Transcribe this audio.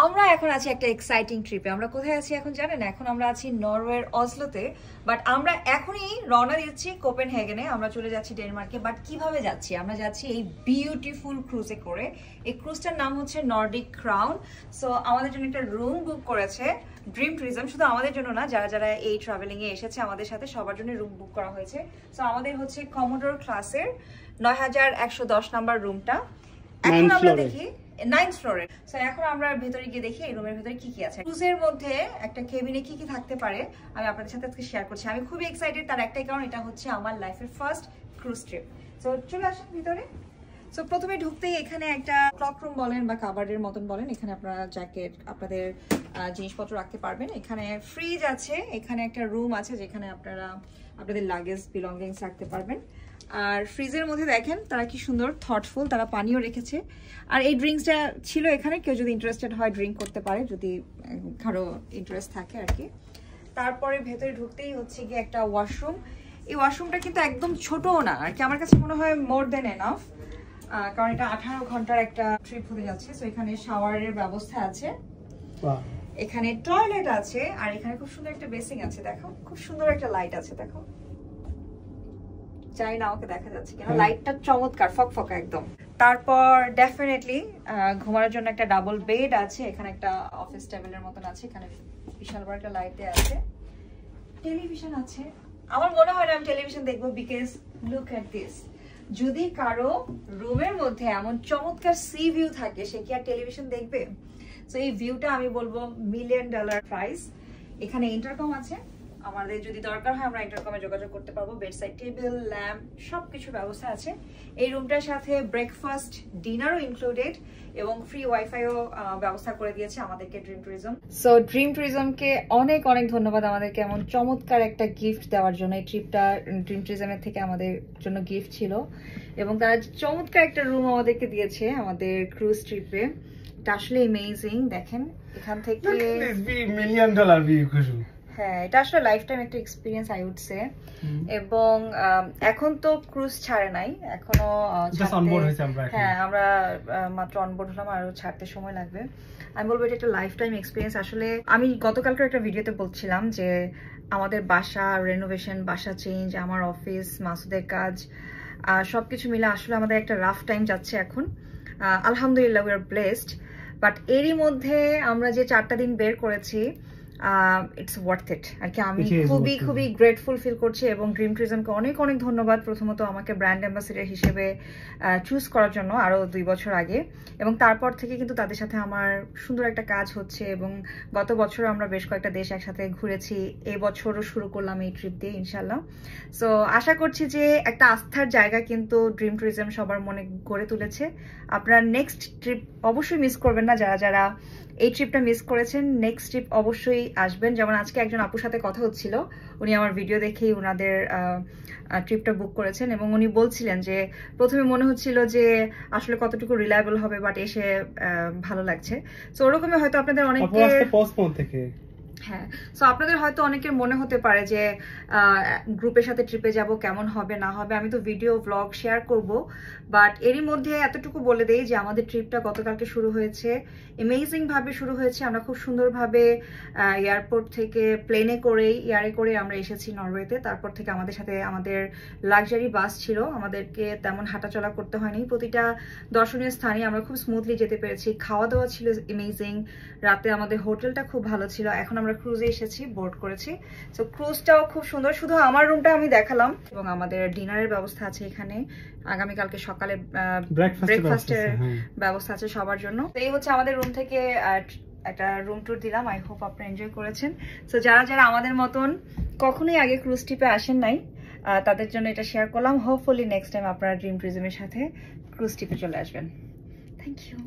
আমরা এখন আছি একটা এক্সাইটিং ট্রিপে। আমরা কোথায় আছি এখন জানেন? এখন আমরা আছি নরওয়ের অসলোতে, বাট আমরা এখনই রওনা দিচ্ছি কোপেনহেগেনে। আমরা চলে যাচ্ছি ডেনমার্কে। বাট কিভাবে যাচ্ছি? আমরা যাচ্ছি এই বিউটিফুল ক্রুজে করে। এই ক্রুজটার নাম হচ্ছে নর্ডিক ক্রাউন। সো আমাদের জন্য একটা রুম বুক করেছে ড্রিম ট্যুরিজম। শুধু আমাদের জন্য না, যারা যারা এই ট্রাভেলিংয়ে এসেছে আমাদের সাথে সবার জন্য রুম বুক করা হয়েছে। সো আমাদের হচ্ছে কমোডোর ক্লাসের 9110 নাম্বার রুমটা। এখন আমরা দেখি 9th ফ্লোরে। সো এখন আমরা ভেতরে গিয়ে দেখি এই রুমের ভেতরে কি কি আছে। ক্রুজের মধ্যে একটা কেবিনে কি কি থাকতে পারে আমি আপনাদের সাথে আজকে শেয়ার করছি। আমি খুবই এক্সাইটেড, তার একটাই কারণ, এটা হচ্ছে আমার লাইফের ফার্স্ট ক্রুজ ট্রিপ। সো চলে আসেন ভিতরে। সো প্রথমে ঢুকতেই এখানে একটা ক্লক রুম বলেন বা কাবার্ডের মতন বলেন, এখানে আপনারা জ্যাকেট আপনাদের জিনিসপত্র রাখতে পারবেন। এখানে ফ্রিজ আছে, এখানে একটা রুম আছে যেখানে আপনারা আপনাদের লাগেজ বিলঙ্গিংস রাখতে পারবেন। আর ফ্রিজের মধ্যে দেখেন তারা কি সুন্দর থটফুল, তারা পানিও রেখেছে। আর এই ড্রিঙ্কসটা ছিল এখানে, কেউ যদি ইন্টারেস্টেড হয় ড্রিঙ্ক করতে পারে, যদি কারো ইন্টারেস্ট থাকে আর কি। তারপরে ভেতরে ঢুকতেই হচ্ছে গিয়ে একটা ওয়াশরুম। এই ওয়াশরুমটা কিন্তু একদম ছোটও না আর কি, আমার কাছে মনে হয় মোর দেন এনাফ, কারণ এটা 18 ঘন্টার একটা ট্রিপ হতে যাচ্ছে। সো এখানে শাওয়ারের ব্যবস্থা আছে, এখানে টয়লেট আছে, আর এখানে খুব সুন্দর একটা বেসিং আছে। দেখো খুব সুন্দর একটা লাইট আছে, দেখো চাই না ওকে দেখা যাচ্ছে কিনা, লাইটটা চমৎকার ফকফকা একদম। তারপর ডেফিনেটলি ঘুমানোর জন্য একটা ডাবল বেড আছে, এখানে একটা অফিস টেবিলের মতন আছে, এখানে বিশাল বড় একটা লাইট আছে, টেলিভিশন আছে। আমার মনে হয় না আমি টেলিভিশন দেখবো, বিকজ লুক এট দিস। যদি কারো রুমের মধ্যে এমন চমৎকার সি ভিউ থাকে, সে কি আর টেলিভিশন দেখবে? সো এই ভিউটা আমি বলবো $1 মিলিয়ন প্রাইস। এখানে ইন্টারকম আছে, আমাদের যদি দরকার হয় আমরা ইন্টারকমে যোগাযোগ করতে পারবো। বেডসাইড টেবিল, ল্যাম্প, সবকিছু ব্যবস্থা আছে। এই রুমটার সাথে ব্রেকফাস্ট, ডিনারও ইনক্লুডেড, এবং ফ্রি ওয়াইফাইও ব্যবস্থা করে দিয়েছে আমাদেরকে ড্রিম ট্যুরিজম। সো ড্রিম ট্যুরিজমকে অনেক অনেক ধন্যবাদ আমাদেরকে এমন চমৎকার একটা গিফট দেওয়ার জন্য। এই ট্রিপটা ড্রিম ট্যুরিজমের থেকে আমাদের জন্য গিফট ছিল, এবং তারা চমৎকার একটা রুম আমাদেরকে দিয়েছে আমাদের ক্রুজ ট্রিপে। এটা আসলে অ্যামেজিং। দেখেন এখান থেকে $1 মিলিয়ন ভিউ। হ্যাঁ, এটা আসলে লাইফ টাইম একটা এক্সপিরিয়েন্স আই উড সে। এবং এখন তো ক্রুজ ছাড়ে নাই, এখনো হ্যাঁ আমরা মাত্র অনবোর্ড হলাম, আরো ছাড়তে সময় লাগবে। আমি বলবো এটা একটা লাইফ টাইম এক্সপিরিয়েন্স। আসলে আমি গতকালকে একটা ভিডিওতে বলছিলাম যে আমাদের বাসা রেনোভেশন, বাসা চেঞ্জ, আমার অফিস, মাসুদের কাজ, সবকিছু মিলে আসলে আমাদের একটা রাফ টাইম যাচ্ছে এখন। আলহামদুলিল্লাহ উই আর ব্লেসড, বাট এরই মধ্যে আমরা যে 4টা দিন বের করেছি, ইটস ওয়ার্থ ইট আর কি। আমি খুবই খুবই গ্রেটফুল ফিল করছি, এবং ড্রিম ট্যুরিজমকে অনেক অনেক ধন্যবাদ প্রথমত আমাকে ব্র্যান্ড অ্যাম্বাসেডর হিসেবে চুজ করার জন্য আরো 2 বছর আগে। এবং তারপর থেকে কিন্তু তাদের সাথে আমার সুন্দর একটা কাজ হচ্ছে, এবং গত বছর আমরা বেশ কয়েকটা দেশ একসাথে ঘুরেছি, এই বছরও শুরু করলাম এই ট্রিপ দিয়ে ইনশাল্লাহ। সো আশা করছি যে একটা আস্থার জায়গা কিন্তু ড্রিম ট্যুরিজম সবার মনে গড়ে তুলেছে। আপনারা নেক্সট ট্রিপ অবশ্যই মিস করবেন না, যারা যারা এই ট্রিপটা মিস করেছেন নেক্সট ট্রিপ অবশ্যই আসবেন। যেমন আজকে একজন আপুর সাথে কথা হচ্ছিল, উনি আমার ভিডিও দেখেই ওনাদের ট্রিপটা বুক করেছেন, এবং উনি বলছিলেন যে প্রথমে মনে হচ্ছিল যে আসলে কতটুকু রিলায়েবল হবে, বাট এসে ভালো লাগছে। সো ওরকমই হয়তো আপনাদের অনেকে হ্যাঁ, সো আপনাদের হয়তো অনেকের মনে হতে পারে যে গ্রুপের সাথে ট্রিপে যাব কেমন হবে না হবে। আমি তো ভিডিও ব্লগ শেয়ার করব, বাট এরই মধ্যে এতটুকু বলে দেই যে আমাদের ট্রিপটা গতকালকে শুরু হয়েছে, অ্যামেজিং ভাবে শুরু হয়েছে। আমরা খুব সুন্দরভাবে এয়ারপোর্ট থেকে প্লেনে করেই এয়ারে করে আমরা এসেছি নরওয়েতে। তারপর থেকে আমাদের সাথে আমাদের লাক্সারি বাস ছিল, আমাদেরকে তেমন হাঁটাচলা করতে হয়নি। প্রতিটা দর্শনীয় স্থানে আমরা খুব স্মুথলি যেতে পেরেছি। খাওয়া দাওয়া ছিল অ্যামেজিং, রাতে আমাদের হোটেলটা খুব ভালো ছিল। এখন আমরা ক্রুজে এসেছি, বোর্ড করেছি। সো ক্রুজটাও খুব সুন্দর, শুধু আমার রুমটা আমি দেখালাম, এবং আমাদের ডিনারের ব্যবস্থা আছে এখানে। আগামীকালকে সকালে ব্রেকফাস্টের ব্যবস্থা আছে সবার জন্য। তো এই হচ্ছে আমাদের রুম থেকে একটা রুম ট্যুর দিলাম। আই হোপ আপনারা এনজয় করেছেন। সো যারা যারা আমাদের মতন কখনোই আগে ক্রুজ ট্রিপে আসেন নাই, তাদের জন্য এটা শেয়ার করলাম। হোপফুলি নেক্সট টাইম আপনারা ড্রিম ট্যুরিজমের সাথে ক্রুজ ট্রিপে চলে আসবেন। Thank you.